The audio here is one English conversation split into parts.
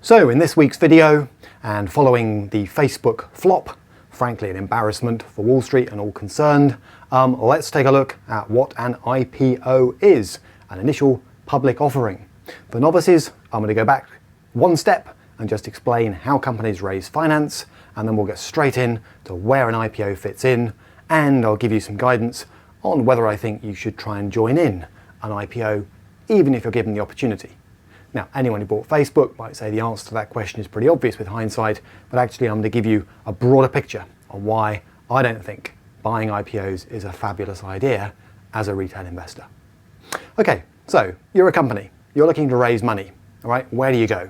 So in this week's video, and following the Facebook flop, frankly an embarrassment for Wall Street and all concerned, let's take a look at what an IPO is, an initial public offering. For novices, I'm going to go back one step and just explain how companies raise finance, and then we'll get straight in to where an IPO fits in, and I'll give you some guidance on whether I think you should try and join in an IPO, even if you're given the opportunity. Now, anyone who bought Facebook might say the answer to that question is pretty obvious with hindsight, but actually I'm going to give you a broader picture on why I don't think buying IPOs is a fabulous idea as a retail investor. Okay, so you're a company, you're looking to raise money, all right? Where do you go?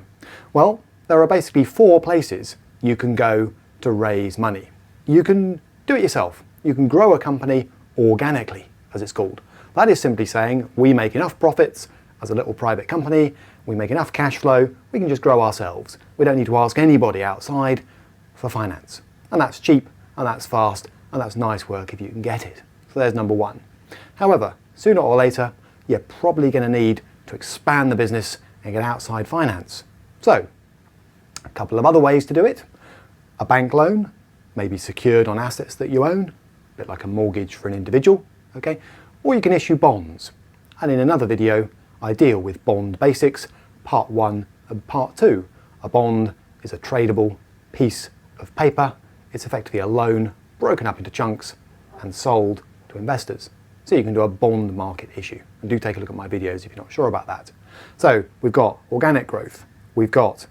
Well, there are basically four places you can go to raise money. You can do it yourself. You can grow a company organically, as it's called. That is simply saying we make enough profits as a little private company, we make enough cash flow, we can just grow ourselves. We don't need to ask anybody outside for finance. And that's cheap, and that's fast, and that's nice work if you can get it. So there's number one. However, sooner or later, you're probably going to need to expand the business and get outside finance. So, a couple of other ways to do it. A bank loan, maybe secured on assets that you own, a bit like a mortgage for an individual, okay? Or you can issue bonds. And in another video, I deal with bond basics, part 1 and part 2. A bond is a tradable piece of paper. It's effectively a loan broken up into chunks and sold to investors. So you can do a bond market issue. And do take a look at my videos if you're not sure about that. So we've got organic growth, we've got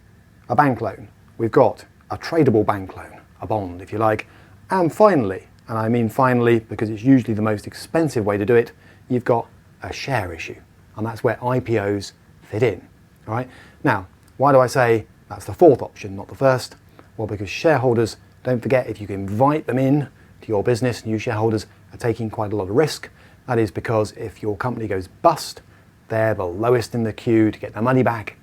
a bank loan, we've got a tradable bank loan, a bond if you like, and finally, and I mean finally because it's usually the most expensive way to do it, you've got a share issue. And that's where IPOs fit in. All right? Now, why do I say that's the fourth option, not the first? Well, because shareholders, don't forget, if you can invite them in to your business, new shareholders are taking quite a lot of risk. That is because if your company goes bust, they're the lowest in the queue to get their money back,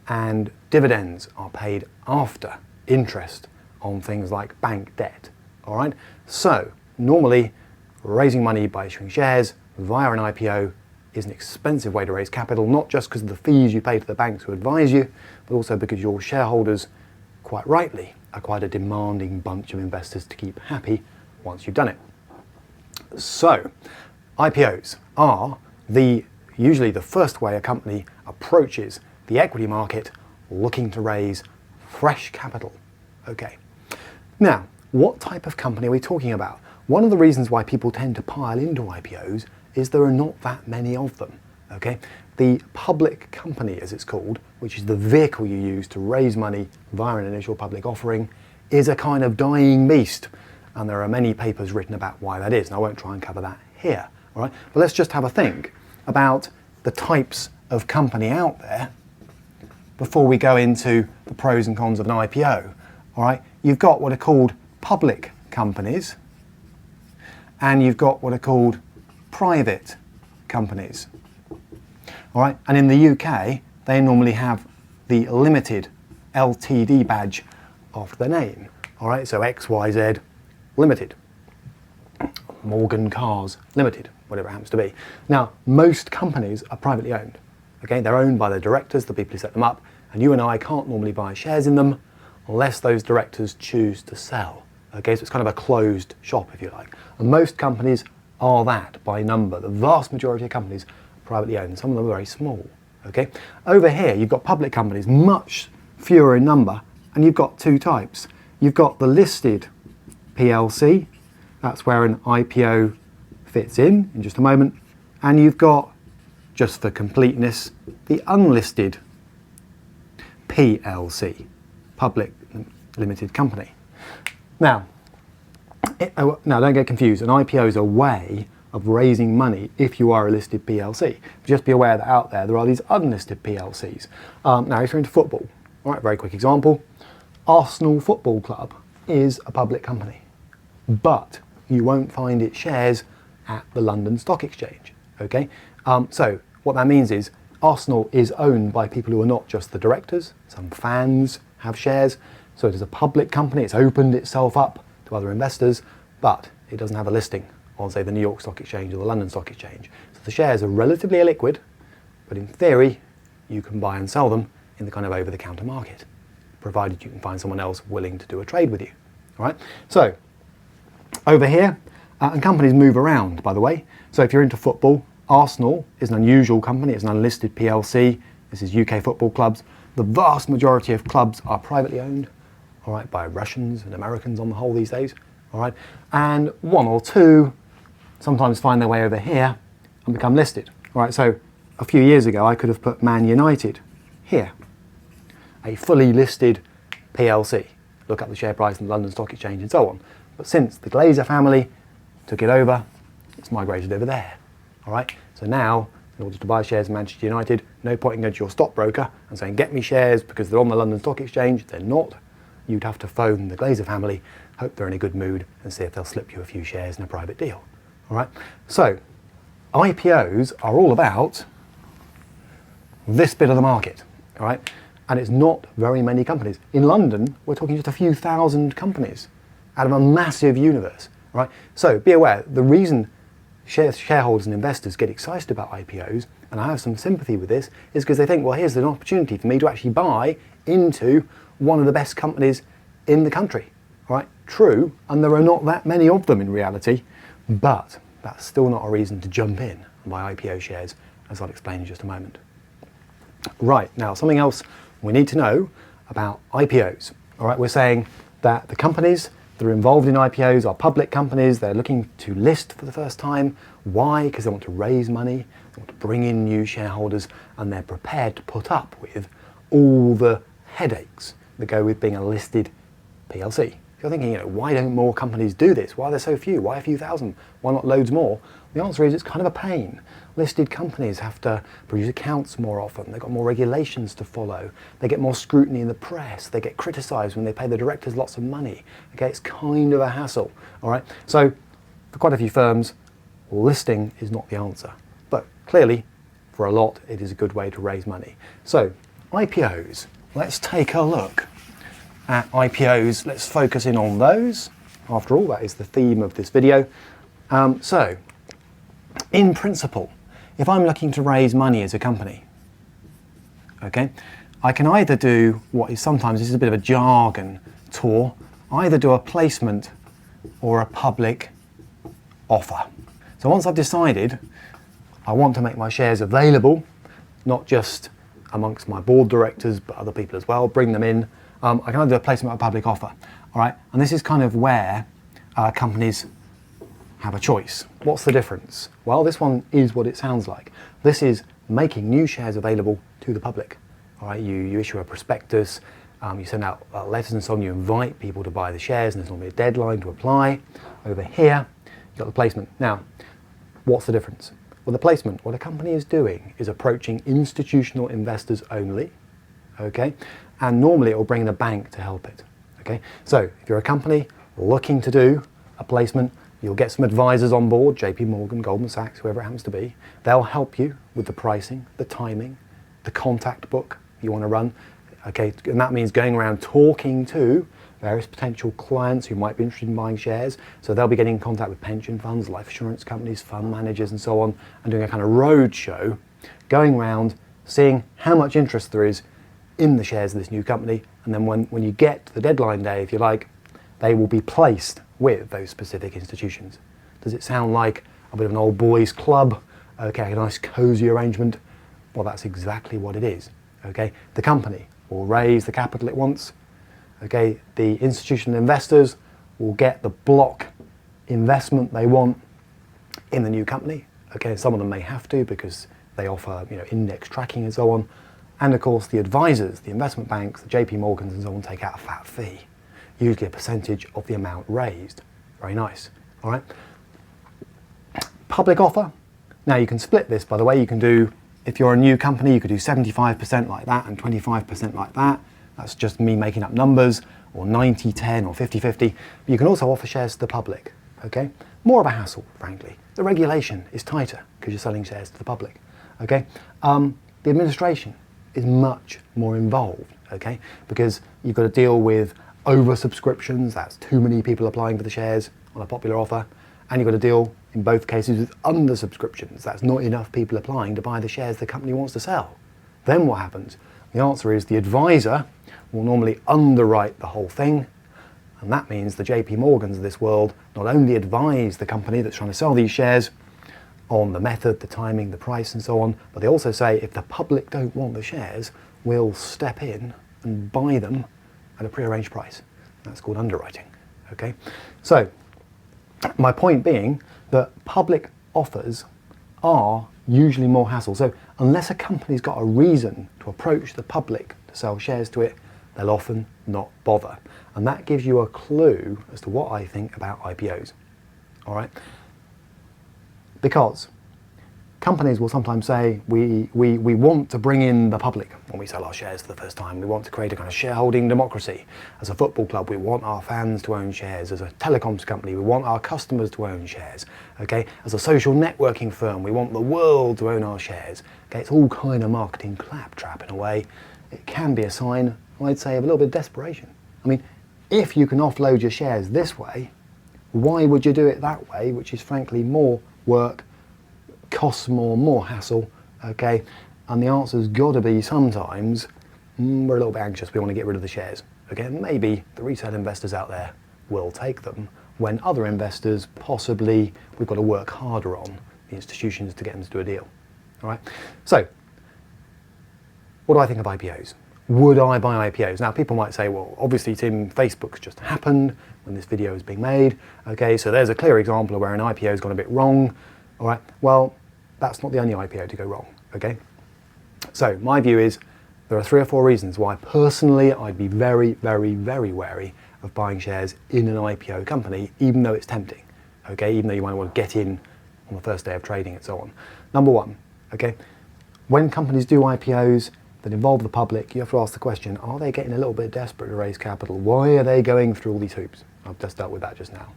and dividends are paid after interest on things like bank debt. All right? So, normally, raising money by issuing shares via an IPO is an expensive way to raise capital, not just because of the fees you pay to the banks who advise you, but also because your shareholders, quite rightly, are quite a demanding bunch of investors to keep happy once you've done it. So, IPOs are usually the first way a company approaches the equity market looking to raise fresh capital. Okay. Now, what type of company are we talking about? One of the reasons why people tend to pile into IPOs is there are not that many of them, okay? The public company, as it's called, which is the vehicle you use to raise money via an initial public offering, is a kind of dying beast. And there are many papers written about why that is, and I won't try and cover that here, all right? But let's just have a think about the types of company out there before we go into the pros and cons of an IPO, all right? You've got what are called public companies, and you've got what are called private companies. All right, and in the UK, they normally have the limited LTD badge after their name. All right, so XYZ Limited, Morgan Cars Limited, whatever it happens to be. Now, most companies are privately owned. Okay, they're owned by the directors, the people who set them up, and you and I can't normally buy shares in them unless those directors choose to sell. Okay, so it's kind of a closed shop, if you like. And most companies are that by number. The vast majority of companies are privately owned. Some of them are very small. Okay. Over here, you've got public companies, much fewer in number, and you've got two types. You've got the listed PLC. That's where an IPO fits in just a moment. And you've got, just for completeness, the unlisted PLC, public limited company. Now, don't get confused. An IPO is a way of raising money if you are a listed PLC. Just be aware that out there are these unlisted PLCs. Now, if you're into football, all right, very quick example. Arsenal Football Club is a public company, but you won't find its shares at the London Stock Exchange. Okay, so what that means is Arsenal is owned by people who are not just the directors. Some fans have shares. So it is a public company. It's opened itself up to other investors, but it doesn't have a listing on, say, the New York Stock Exchange or the London Stock Exchange. So the shares are relatively illiquid, but in theory, you can buy and sell them in the kind of over-the-counter market. provided you can find someone else willing to do a trade with you. All right, so over here, and companies move around, by the way. So if you're into football, Arsenal is an unusual company. It's an unlisted PLC. This is UK football clubs. The vast majority of clubs are privately owned, all right, by Russians and Americans on the whole these days, all right? And one or two sometimes find their way over here and become listed, all right? So a few years ago, I could have put Man United here, a fully listed PLC. Look up the share price in the London Stock Exchange and so on. But since the Glazer family took it over, it's migrated over there, all right? So now, in order to buy shares in Manchester United, no point in going to your stockbroker and saying, get me shares because they're on the London Stock Exchange. They're not. You'd have to phone the Glazer family, hope they're in a good mood, and see if they'll slip you a few shares in a private deal. All right? So, IPOs are all about this bit of the market, all right? And it's not very many companies. In London, we're talking just a few thousand companies out of a massive universe, all right? So, be aware, the reason shareholders and investors get excited about IPOs, and I have some sympathy with this, is because they think, well, here's an opportunity for me to actually buy into one of the best companies in the country. All right, true, and there are not that many of them in reality, but that's still not a reason to jump in and buy IPO shares, as I'll explain in just a moment. Right, now something else we need to know about IPOs. All right, we're saying that the companies that are involved in IPOs are public companies. They're looking to list for the first time. Why? Because they want to raise money, they want to bring in new shareholders, and they're prepared to put up with all the headaches that go with being a listed PLC. If you're thinking, why don't more companies do this? Why are there so few? Why a few thousand? Why not loads more? The answer is it's kind of a pain. Listed companies have to produce accounts more often. They've got more regulations to follow. They get more scrutiny in the press. They get criticised when they pay the directors lots of money. Okay, it's kind of a hassle. All right. So for quite a few firms, listing is not the answer. But clearly, for a lot, it is a good way to raise money. So IPOs. Let's take a look at IPOs. Let's focus in on those. After all, that is the theme of this video. So, in principle, if I'm looking to raise money as a company, okay, I can either do what is sometimes, this is a bit of a jargon tour, either do a placement or a public offer. So once I've decided I want to make my shares available, not just amongst my board directors, but other people as well, bring them in, I can either do a placement or a public offer, all right? And this is kind of where companies have a choice. What's the difference? Well, this one is what it sounds like. This is making new shares available to the public, all right? You issue a prospectus, you send out letters and so on, you invite people to buy the shares, and there's normally a deadline to apply. Over here, you've got the placement. Now, what's the difference? Well, the placement, what a company is doing is approaching institutional investors only, okay? And normally it will bring in a bank to help it, okay? So if you're a company looking to do a placement, you'll get some advisors on board, JP Morgan, Goldman Sachs, whoever it happens to be. They'll help you with the pricing, the timing, the contact book you want to run, okay? And that means going around talking to various potential clients who might be interested in buying shares. So they'll be getting in contact with pension funds, life insurance companies, fund managers and so on, and doing a kind of road show, going around, seeing how much interest there is in the shares of this new company. And then when you get to the deadline day, if you like, they will be placed with those specific institutions. Does it sound like a bit of an old boys club? Okay, a nice cozy arrangement. Well, that's exactly what it is. Okay, the company will raise the capital it wants. Okay, the institutional investors will get the block investment they want in the new company. Okay, some of them may have to because they offer index tracking and so on. And of course, the advisors, the investment banks, the JP Morgans and so on take out a fat fee, usually a percentage of the amount raised. Very nice. All right. Public offer. Now you can split this, by the way. You can do, if you're a new company, you could do 75% like that and 25% like that. That's just me making up numbers, or 90-10 or 50-50. But you can also offer shares to the public, okay? More of a hassle, frankly. The regulation is tighter because you're selling shares to the public, okay? The administration is much more involved, okay? Because you've got to deal with oversubscriptions, that's too many people applying for the shares on a popular offer, and you've got to deal, in both cases, with undersubscriptions. That's not enough people applying to buy the shares the company wants to sell. Then what happens? The answer is the advisor will normally underwrite the whole thing, and that means the JP Morgans of this world not only advise the company that's trying to sell these shares on the method, the timing, the price and so on, but they also say if the public don't want the shares, we'll step in and buy them at a prearranged price. That's called underwriting. Okay, so my point being that public offers are usually more hassle. So unless a company's got a reason to approach the public to sell shares to it, they'll often not bother. And that gives you a clue as to what I think about IPOs. All right? Because companies will sometimes say, we want to bring in the public when we sell our shares for the first time. We want to create a kind of shareholding democracy. As a football club, we want our fans to own shares. As a telecoms company, we want our customers to own shares. Okay? As a social networking firm, we want the world to own our shares. Okay? It's all kind of marketing claptrap in a way. It can be a sign, I'd say, of a little bit of desperation. I mean, if you can offload your shares this way, why would you do it that way, which is frankly more work, costs more hassle, okay? And the answer's got to be sometimes, we're a little bit anxious, we want to get rid of the shares. Okay, maybe the retail investors out there will take them, when other investors possibly we've got to work harder on the institutions to get them to do a deal. All right, so what do I think of IPOs? Would I buy IPOs? Now people might say, well, obviously Tim, Facebook's just happened when this video is being made. Okay, so there's a clear example of where an IPO has gone a bit wrong. All right, well, that's not the only IPO to go wrong, okay? So my view is there are 3 or 4 reasons why personally I'd be very, very, very wary of buying shares in an IPO company, even though it's tempting, okay? Even though you might want to get in on the first day of trading and so on. Number 1, okay? When companies do IPOs that involve the public, you have to ask the question, are they getting a little bit desperate to raise capital? Why are they going through all these hoops? I've just dealt with that just now.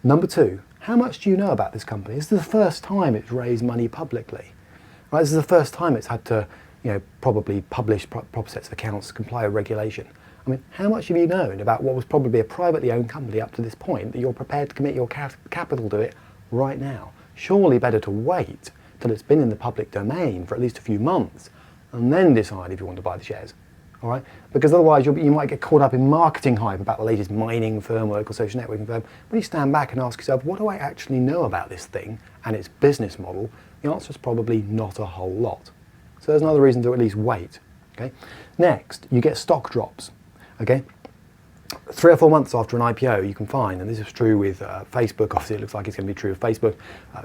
Number 2, how much do you know about this company? This is the first time it's raised money publicly. Right? This is the first time it's had to, probably publish proper sets of accounts, comply with regulation. I mean, how much have you known about what was probably a privately owned company up to this point that you're prepared to commit your capital to it right now? Surely better to wait till it's been in the public domain for at least a few months and then decide if you want to buy the shares. All right? Because otherwise you might get caught up in marketing hype about the latest mining firm or local social networking firm. When you stand back and ask yourself, what do I actually know about this thing and its business model? The answer is probably not a whole lot. So there's another reason to at least wait. Okay? Next, you get stock drops. Okay? 3 or 4 months after an IPO, you can find, and this is true with Facebook, obviously it looks like it's going to be true with Facebook,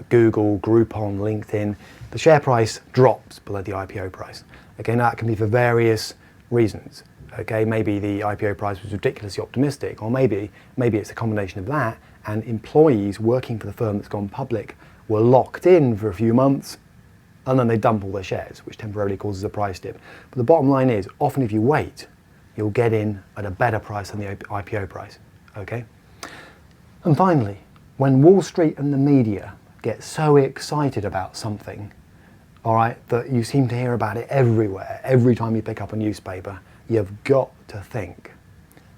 Google, Groupon, LinkedIn, the share price drops below the IPO price. Okay, now that can be for various reasons. Okay, maybe the IPO price was ridiculously optimistic, or maybe it's a combination of that and employees working for the firm that's gone public were locked in for a few months and then they dump all their shares, which temporarily causes a price dip. But the bottom line is, often if you wait, you'll get in at a better price than the IPO price, okay? And finally, when Wall Street and the media get so excited about something, all right, that you seem to hear about it everywhere, every time you pick up a newspaper, you've got to think,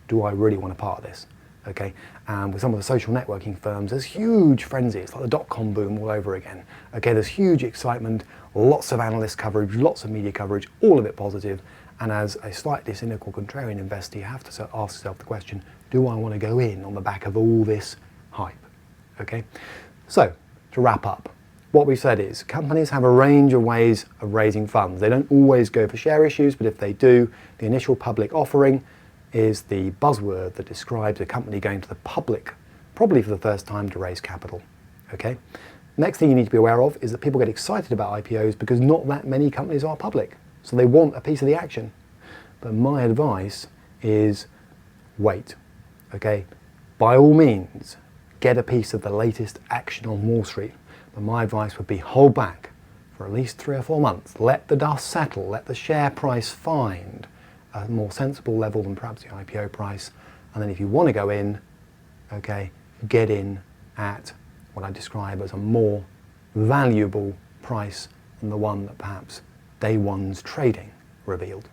do I really want to part of this? Okay, and with some of the social networking firms, there's huge frenzy. It's like the dot-com boom all over again. Okay, there's huge excitement, lots of analyst coverage, lots of media coverage, all of it positive. And as a slightly cynical contrarian investor, you have to ask yourself the question, do I want to go in on the back of all this hype? Okay, so to wrap up, what we've said is companies have a range of ways of raising funds. They don't always go for share issues, but if they do, the initial public offering is the buzzword that describes a company going to the public, probably for the first time, to raise capital. Okay. Next thing you need to be aware of is that people get excited about IPOs because not that many companies are public, so they want a piece of the action. But my advice is wait. Okay. By all means, get a piece of the latest action on Wall Street. But my advice would be hold back for at least 3 or 4 months. Let the dust settle. Let the share price find a more sensible level than perhaps the IPO price. And then if you want to go in, okay, get in at what I describe as a more valuable price than the one that perhaps day one's trading revealed.